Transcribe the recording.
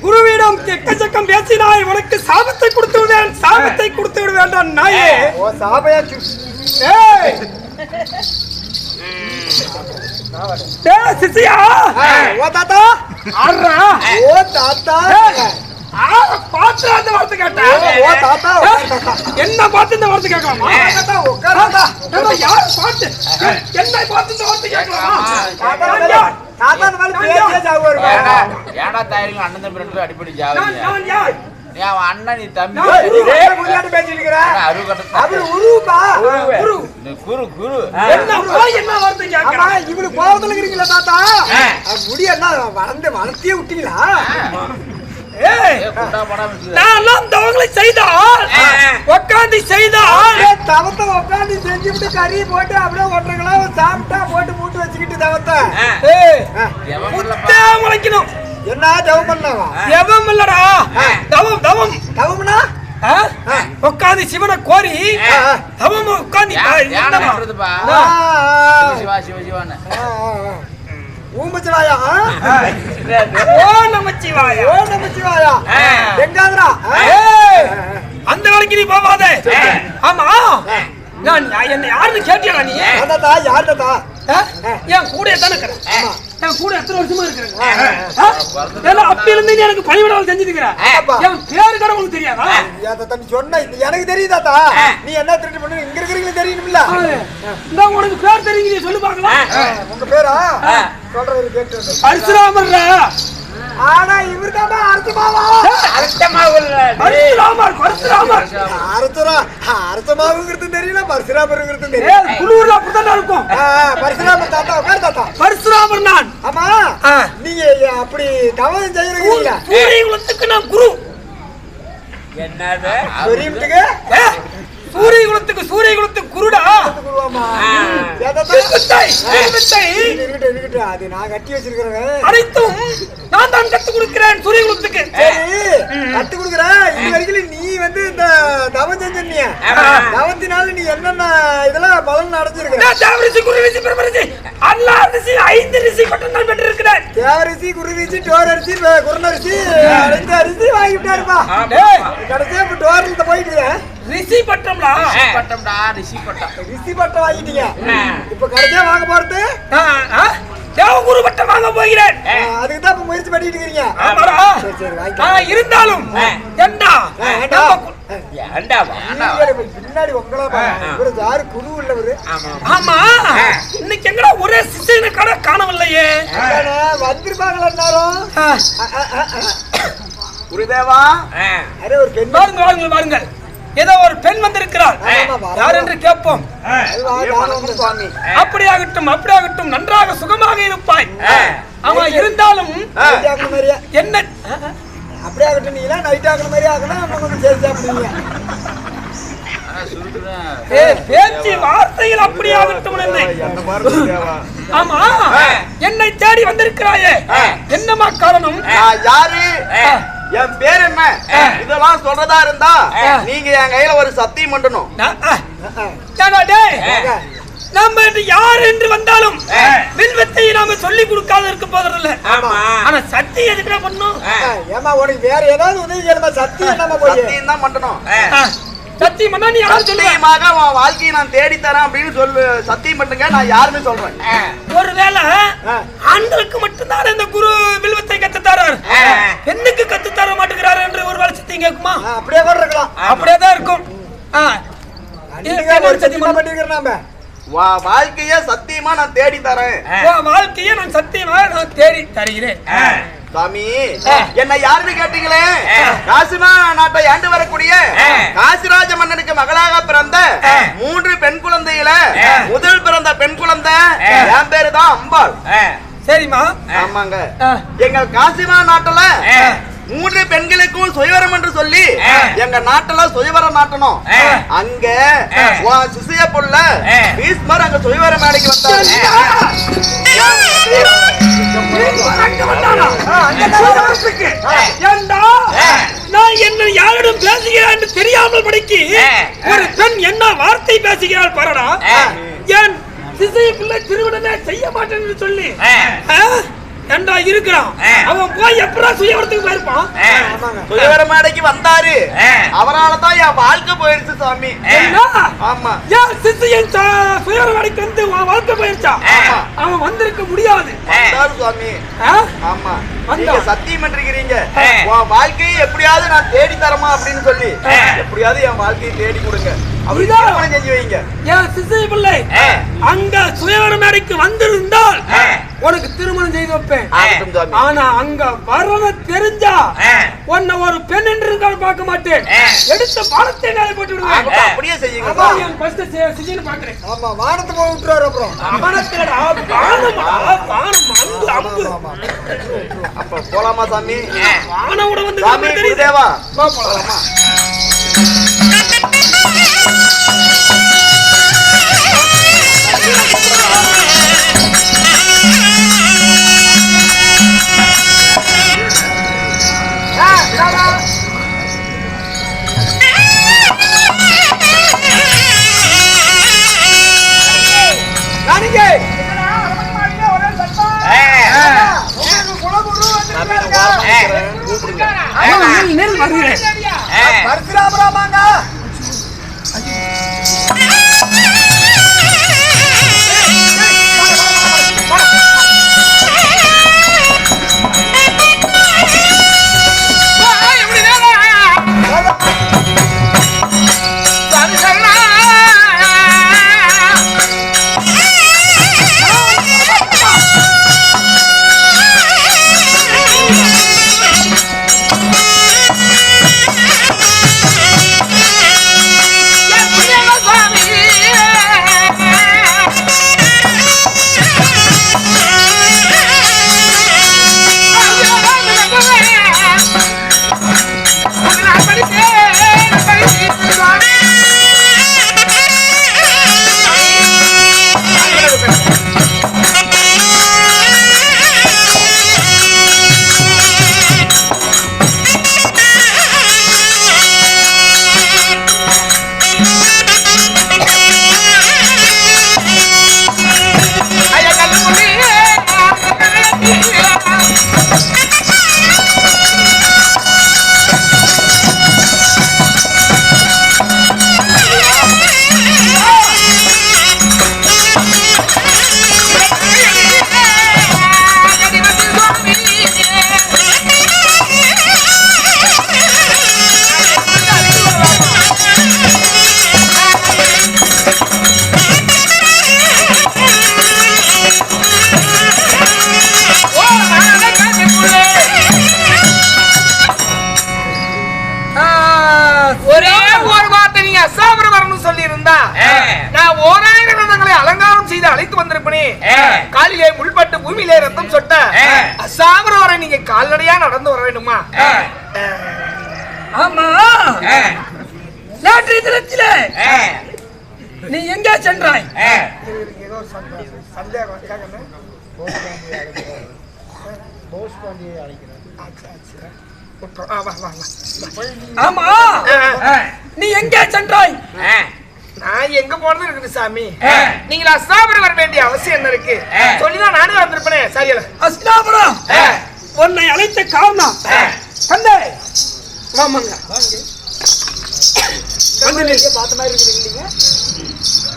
குருவிடம் எக்கச்சக்கம் பேசினாய், உனக்கு சாபத்தை கொடுத்து விடுவேன், சாபத்தை கொடுத்து விட வேண்டாம் நாயே. சிசியா ஓ தாத்தா ஆறா ஓ தாத்தா பாத்து அந்த வார்த்தை கேட்டா ஓ தாத்தா என்ன பார்த்து இந்த வார்த்தை கேட்கலாமா? தாத்தா உட்காருடா. யார் பார்த்து என்ன பார்த்து இந்த வார்த்தை கேட்கலாமா? தாத்தா நம்ம பேசியே ஜாவுறோம். ஏடா தாயிங்க அண்ணன் தம்பி ரெண்டு அடிபடி ஜாவுங்க. நான் யார்? நீ அவ அண்ணன் நீ தம்பி. குருவியாட்ட பேசிட்டு இருக்கற. அது உருப்பா. குரு குரு. என்ன வார்த்தை கேட்கறா? இவரு கோவத்துல இருக்கீங்களா தாத்தா? முடி என்ன வளர்த்தியே விட்டீங்களா? நான் தவங்களை செய்தால் உட்காந்து செய்தால் தவத்தை உட்காந்து செஞ்சுட்டு கறி போட்டு அப்படியே ஒன்றங்களா சாப்பிட்டா போட்டு மூட்டு வச்சுக்கிட்டு தவத்தை முத்தே முளைக்கணும். என்ன தவம் பண்ணவா? தவம் இல்லடா, தவம் தவம் தவம்னா உட்காந்து சிவனை கோரி தவம் உட்காந்து ஊமச்சிவாயா ஓ நமச்சிவாயா ஓ நமச்சிவாயா எங்காதரா அந்த வேலைக்கு நீ போவாதே. ஆமா நான் என்ன யாருன்னு கேட்டியா நீ? தாத்தா யார் தாத்தா? என் கூட தானே இருக்கிறேன். என் கூட எத்தனை வருஷமா இருக்கிறேன். அப்படி இருந்து நீ எனக்கு பணிவிடாமல் செஞ்சுட்டு இருக்கிற. என் பேரு கூட உனக்கு தெரியாதா? நீ சொன்ன எனக்கு தெரியும் தாத்தா. நீ என்ன திருட்டு பண்ணு இங்க இருக்கிறீங்க தெரியுமில்ல. இந்த உனக்கு பேர் தெரியுங்க, நீ சொல்லு பார்க்கலாம். உங்க பேரா சொல்றது கேட்டு பரசுராமர்ரா. ஆனா இவர்தான் அர்த்தமாவா? அர்த்தமாவல்ல பரசுராமர் பரசுராமர் அர்த்தமாவுங்கிறது தெரியல, பரசுராமர்ங்கிறது தெரியல. குளூர்ல அப்படிதான் இருக்கும். பரசுராமர் தாத்தா உட்கார் தாத்தா. பரசுராமர் நான். ஆமா நீங்க அப்படி தவம் செய்யறீங்க. சூரியகுலத்துக்கு நான் குரு. என்னது சூரியகுலத்துக்கு? சூரியகுலத்துக்கு சூரியகுலத்துக்கு குருடா. குருவாமா அது நான் கட்டி வச்சிருக்கிறேன். அனைத்தும் நான் தான் கத்து கொடுக்கிறேன் சூரியகுலத்துக்கு. கத்து கொடுக்கிறேன். இது வரைக்கும் நீ வந்து இந்த தவம் செஞ்சீங்க. தவத்தினால நீ என்னென்ன இதெல்லாம் பலன் அடைஞ்சிருக்க? தேவரிசி குரு ரிஷி பிரமரிசி அல்லா ரிஷி 5 ரிஷி பட்டம் நான் பெற்று இருக்கிறேன். தேவரிசி குரு ரிஷி டோரரிசி குருநரிசி 5 ரிஷி வாங்கிட்டாருப்பா. கடைசியா இப்ப டோரல்ல போயிட்டு ரிஷி பட்டம்டா. பட்டம்டா ரிஷி பட்டம். ரிஷி பட்டம் வாங்கிட்டீங்க. இப்ப கடைசியா வாங்க போறது தேவகுரு பட்டம் வாங்க போகிறேன். அதுக்கு தான் முயற்சி பண்ணிட்டு இருக்கீங்க. ஆமாடா. சரி சரி வாங்கி. இருந்தாலும் ஏண்டா பின்னாடி உங்களா பாரு யாரு குரு உள்ளவரு. ஆமா இன்னைக்கு எங்கடா ஒரே சிசைன கடை காணவில்லையே. வந்திருப்பாங்களா எல்லாரும்? குருதேவா அரே ஒரு பெண் பாருங்க பாருங்க பாருங்க. ஏதோ ஒரு பெண் வந்திருக்கிறார். யார் என்று கேட்போம். அப்படியாகட்டும் அப்படியாகட்டும், நன்றாக சுகமாக இருப்பாய். ஆமா இருந்தாலும் என்ன அப்படியாகட்டும், நீ எல்லாம் நைட் ஆகிற மாதிரி ஆகணும். நம்ம கொஞ்சம் சேர்த்து சாப்பிடுவீங்க. பேச்சு வார்த்தையில் அப்படியாகட்டும். ஆமா என்னை தேடி வந்திருக்கிறாயே, என்னமா காரணம்? யாரு? என் பேர் என்ன? இதெல்லாம் சொல்றதா இருந்தா நீங்க என் கையில ஒரு சத்தியம் பண்ணணும். நம்ம யார் என்று வந்தாலும் வில்வத்தை நாம சொல்லி கொடுக்காத இருக்க போறதில்ல. ஆனா சத்தியம் எதுக்கு பண்ணணும்? ஏமா உனக்கு வேற ஏதாவது உதவி கேளுமா? சத்தியம் நம்ம போய் சத்தியம் தான் பண்ணணும். சத்தியம் பண்ணா நீ யாரும் சொல்லுவாங்க உன் வாழ்க்கையை நான் தேடி தரேன் அப்படின்னு சொல்லு. சத்தியம் பண்ணுங்க, நான் யாருமே சொல்றேன். ஒருவேளை ஆண்களுக்கு மட்டும்தான் இந்த குரு வில்வத்தை கத்து தரார், பெண்ணுக்கு கத்து தர மாட்டேங்கிறாரு என்று ஒரு வேலை சத்தியம் கேட்குமா? அப்படியே கூட இருக்கலாம். அப்படியேதான் இருக்கும். சத்தியமா பண்ணிக்கிறேன். வாழ்க்கைய சத்தியமா நான் தேடி தரேன். வாழ்க்கைய நான் சத்தியமா நான் தேடி தருகிறேன். சாமி என்ன யாருன்னு கேட்டீங்களே, காசிமா நாட்டை ஆண்டு வரக்கூடிய காசிராஜ மன்னனுக்கு மகளாக பிறந்த 3 பெண் குழந்தையில முதல் பிறந்த பெண் குழந்தை என் பேரு தான் அம்பாள். சரிமா? ஆமாங்க. எங்க காசிமா நாட்டுல 3 பெண்களுக்கும் சுயவரம் என்று சொல்லி எங்க நாட்டுல சுயவரம் நாட்டணும். அங்க சிசிய புள்ள பீஸ்மர் அங்க சுயவரம் மேடைக்கு வந்தாரு. அங்க வந்தானா? சூரவரத்துக்கு. ஏண்டா? நான் என்ன யாரிடம் பேசுகிறேன் என்று தெரியாமல் படிக்கு ஒரு பெண் என்ன வார்த்தை பேசுகிறாள் பாருடா. ஏன் சிசை பிள்ளை திருமணமே செய்ய மாட்டேன் என்று சொல்லி ஏண்டா இருக்கிறான். அவன் போய் எப்படா சுயவரத்துக்கு போயிருப்பான்? சுயவரமாடைக்கு வந்தாரு, அவரால தான் என் வாழ்க்கை போயிருச்சு சாமி. ஆமா, ஏன் சிசையன் சுயவரமாடைக்கு வந்து வாழ்க்கை போயிருச்சா? அவன் வந்திருக்க முடியாது சாமி. ஆமா, நீங்க சத்தியம் பண்றீங்க உன் வாழ்க்கையை எப்படியாவது நான் தேடி தரமா அப்படின்னு சொல்லி எப்படியாவது என் வாழ்க்கையை தேடி கொடுங்க, செஞ்சு வைங்க. ஏன் சிசை பிள்ளை அங்க சுயவரமாடைக்கு வந்திருந்தால் உனக்கு திருமணம் செய்து வைப்பேன். ஆனா அங்க வரவ தெரிஞ்சா உன்னை ஒரு பெண் என்று பார்க்க மாட்டேன், எடுத்த பாலத்தை மேலே போட்டு விடுவேன். அப்படியே செய்யுங்க. பாக்குறேன். ஆமா, வானத்தை போய் விட்டுறாரு. அப்புறம் அப்ப போலாமா சாமி? வானோட வந்து சாமி தேவா போலாமா? காலிலே முள்பட்டு பூமியிலே ரத்தம் சொட்ட அசாமர வரை நீங்க கால்நடையா நடந்து வர வேண்டுமா? ஆமா, நேற்றைய தினத்திலே நீ எங்கே சென்றாய்? ஆமா, நீ எங்கே சென்றாய்? நான் எங்க போனது இருக்குது சாமி. நீங்க அஸ்தாபுரம் வர வேண்டிய அவசியம் என்ன இருக்கு? சொல்லிதான் நானே வந்திருப்பேன். சரியா? அஸ்தாபுரம் உன்னை அழைத்த காரணம் கண்டே வாமங்க வந்து பார்த்த மாதிரி இருக்குது.